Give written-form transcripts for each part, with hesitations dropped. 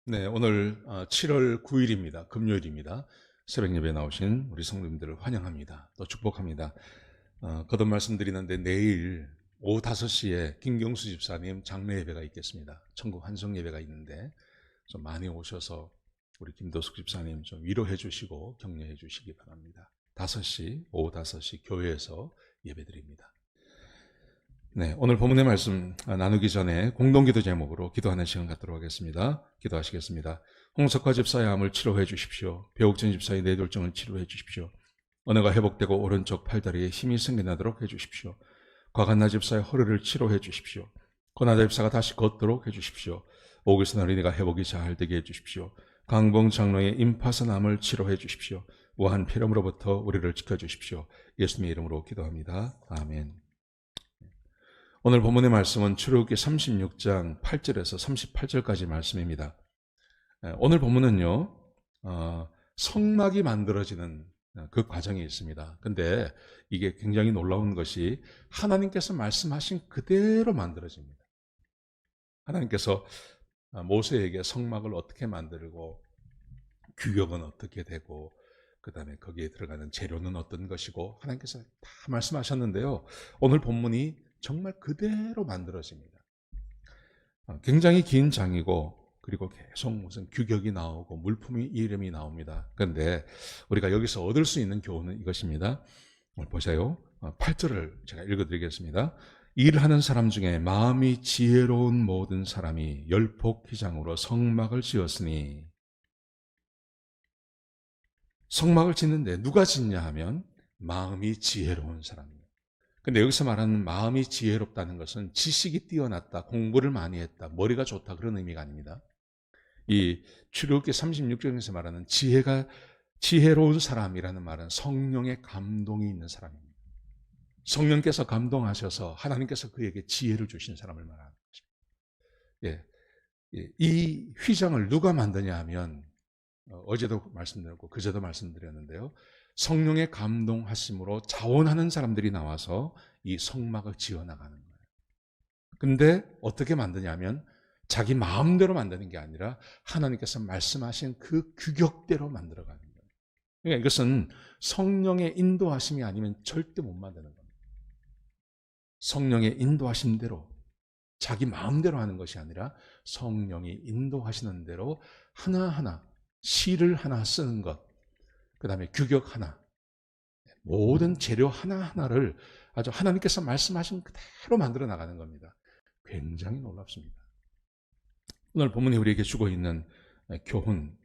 네, 오늘 7월 9일입니다. 금요일입니다. 새벽 예배 나오신 우리 성도님들을 환영합니다. 또 축복합니다. 거듭 말씀드리는데 내일 오후 5시에 김경수 집사님 장례 예배가 있겠습니다. 천국 환송 예배가 있는데 좀 많이 오셔서 우리 김도숙 집사님 좀 위로해 주시고 격려해 주시기 바랍니다. 오후 5시 교회에서 예배드립니다. 네, 오늘 본문의 말씀 나누기 전에 공동기도 제목으로 기도하는 시간 갖도록 하겠습니다. 기도하시겠습니다. 홍석화 집사의 암을 치료해 주십시오. 배옥진 집사의 뇌졸중을 치료해 주십시오. 언어가 회복되고 오른쪽 팔다리에 힘이 생겨나도록 해 주십시오. 과간나 집사의 허리를 치료해 주십시오. 권하다 집사가 다시 걷도록 해 주십시오. 오기선 어린이가 회복이 잘 되게 해 주십시오. 강봉 장로의 임파선 암을 치료해 주십시오. 우한 폐렴으로부터 우리를 지켜주십시오. 예수님의 이름으로 기도합니다. 아멘. 오늘 본문의 말씀은 출애굽기 36장 8절에서 38절까지 말씀입니다. 오늘 본문은요, 성막이 만들어지는 그 과정이 있습니다. 근데 이게 굉장히 놀라운 것이 하나님께서 말씀하신 그대로 만들어집니다. 하나님께서 모세에게 성막을 어떻게 만들고 규격은 어떻게 되고 그 다음에 거기에 들어가는 재료는 어떤 것이고 하나님께서 다 말씀하셨는데요. 오늘 본문이 정말 그대로 만들어집니다. 굉장히 긴 장이고 그리고 계속 무슨 규격이 나오고 물품이 이름이 나옵니다. 그런데 우리가 여기서 얻을 수 있는 교훈은 이것입니다. 오늘 보세요. 8절을 제가 읽어드리겠습니다. 일하는 사람 중에 마음이 지혜로운 모든 사람이 열폭휘장으로 성막을 지었으니, 성막을 짓는데 누가 짓냐 하면 마음이 지혜로운 사람입니다. 근데 여기서 말하는 마음이 지혜롭다는 것은 지식이 뛰어났다, 공부를 많이 했다, 머리가 좋다 그런 의미가 아닙니다. 이 출애굽기 36장에서 말하는 지혜로운 사람이라는 말은 성령의 감동이 있는 사람입니다. 성령께서 감동하셔서 하나님께서 그에게 지혜를 주신 사람을 말하는 것입니다. 이 휘장을 누가 만드냐 하면 어제도 말씀드렸고 그제도 말씀드렸는데요. 성령의 감동하심으로 자원하는 사람들이 나와서 이 성막을 지어나가는 거예요. 근데 어떻게 만드냐면 자기 마음대로 만드는 게 아니라 하나님께서 말씀하신 그 규격대로 만들어가는 거예요. 그러니까 이것은 성령의 인도하심이 아니면 절대 못 만드는 겁니다. 성령의 인도하심대로 자기 마음대로 하는 것이 아니라 성령이 인도하시는 대로 하나하나 실을 하나 쓰는 것, 그 다음에 규격 하나, 모든 재료 하나하나를 아주 하나님께서 말씀하신 그대로 만들어 나가는 겁니다. 굉장히 놀랍습니다. 오늘 본문이 우리에게 주고 있는 교훈,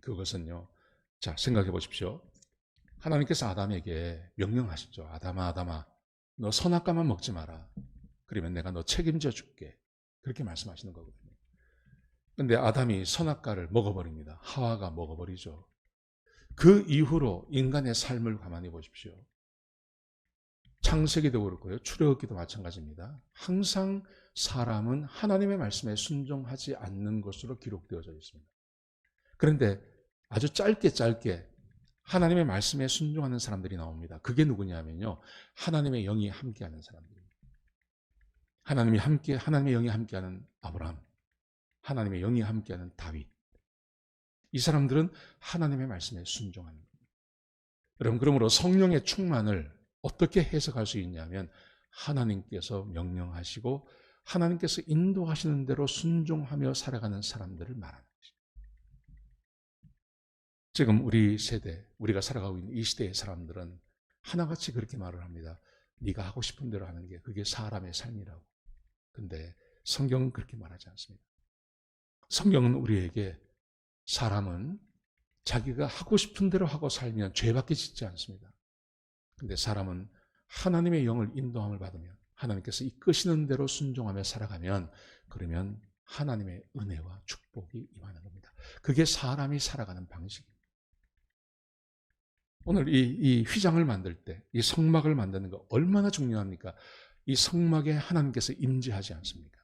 그것은요, 자, 생각해 보십시오. 하나님께서 아담에게 명령하시죠. 아담아, 너 선악과만 먹지 마라. 그러면 내가 너 책임져 줄게. 그렇게 말씀하시는 거거든요. 근데 아담이 선악과를 먹어버립니다. 하와가 먹어버리죠. 그 이후로 인간의 삶을 가만히 보십시오. 창세기도 그렇고요. 출애굽기도 마찬가지입니다. 항상 사람은 하나님의 말씀에 순종하지 않는 것으로 기록되어져 있습니다. 그런데 아주 짧게 하나님의 말씀에 순종하는 사람들이 나옵니다. 그게 누구냐면요. 하나님의 영이 함께하는 사람들입니다. 하나님의 영이 함께하는 아브라함, 하나님의 영이 함께하는 다윗. 이 사람들은 하나님의 말씀에 순종하는 겁니다. 여러분, 그러므로 성령의 충만을 어떻게 해석할 수 있냐면 하나님께서 명령하시고 하나님께서 인도하시는 대로 순종하며 살아가는 사람들을 말하는 것입니다. 지금 우리 세대, 우리가 살아가고 있는 이 시대의 사람들은 하나같이 그렇게 말을 합니다. 네가 하고 싶은 대로 하는 게 그게 사람의 삶이라고. 근데 성경은 그렇게 말하지 않습니다. 성경은 우리에게 사람은 자기가 하고 싶은 대로 하고 살면 죄밖에 짓지 않습니다. 근데 사람은 하나님의 영을 인도함을 받으면 하나님께서 이끄시는 대로 순종하며 살아가면 그러면 하나님의 은혜와 축복이 임하는 겁니다. 그게 사람이 살아가는 방식입니다. 오늘 이 휘장을 만들 때, 이 성막을 만드는 거 얼마나 중요합니까? 이 성막에 하나님께서 임재하지 않습니까?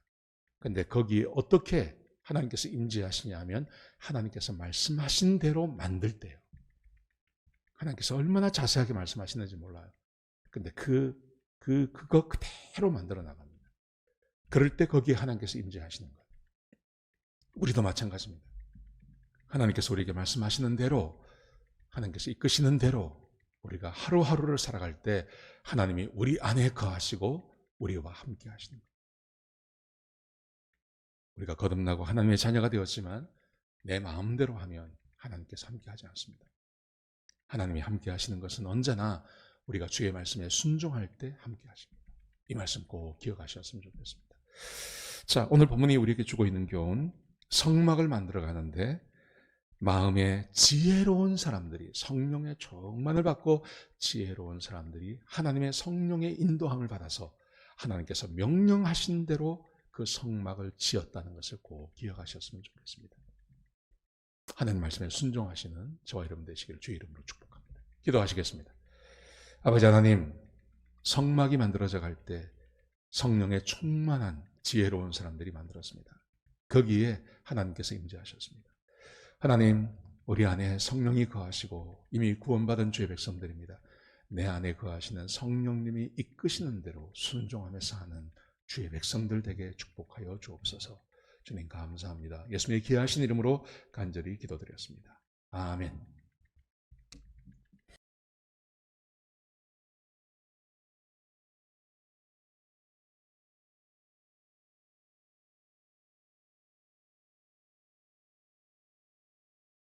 근데 거기에 어떻게 하나님께서 임재하시냐 하면 하나님께서 말씀하신 대로 만들 때요. 하나님께서 얼마나 자세하게 말씀하시는지 몰라요. 근데 그거 그대로 만들어 나갑니다. 그럴 때 거기에 하나님께서 임재하시는 거예요. 우리도 마찬가지입니다. 하나님께서 우리에게 말씀하시는 대로, 하나님께서 이끄시는 대로 우리가 하루하루를 살아갈 때 하나님이 우리 안에 거하시고 우리와 함께 하시는 거예요. 우리가 거듭나고 하나님의 자녀가 되었지만 내 마음대로 하면 하나님께서 함께 하지 않습니다. 하나님이 함께 하시는 것은 언제나 우리가 주의 말씀에 순종할 때 함께 하십니다. 이 말씀 꼭 기억하셨으면 좋겠습니다. 자, 오늘 본문이 우리에게 주고 있는 교훈, 성막을 만들어 가는데 마음에 지혜로운 사람들이, 성령의 충만을 받고 지혜로운 사람들이 하나님의 성령의 인도함을 받아서 하나님께서 명령하신 대로 그 성막을 지었다는 것을 꼭 기억하셨으면 좋겠습니다. 하나님 말씀에 순종하시는 저와 여러분 되시기를 주의 이름으로 축복합니다. 기도하시겠습니다. 아버지 하나님, 성막이 만들어져 갈 때 성령의 충만한 지혜로운 사람들이 만들었습니다. 거기에 하나님께서 임재하셨습니다. 하나님, 우리 안에 성령이 거하시고 이미 구원받은 주의 백성들입니다. 내 안에 거하시는 성령님이 이끄시는 대로 순종하며 사는 주의 백성들 되게 축복하여 주옵소서. 주님 감사합니다. 예수님의 귀하신 이름으로 간절히 기도드렸습니다. 아멘.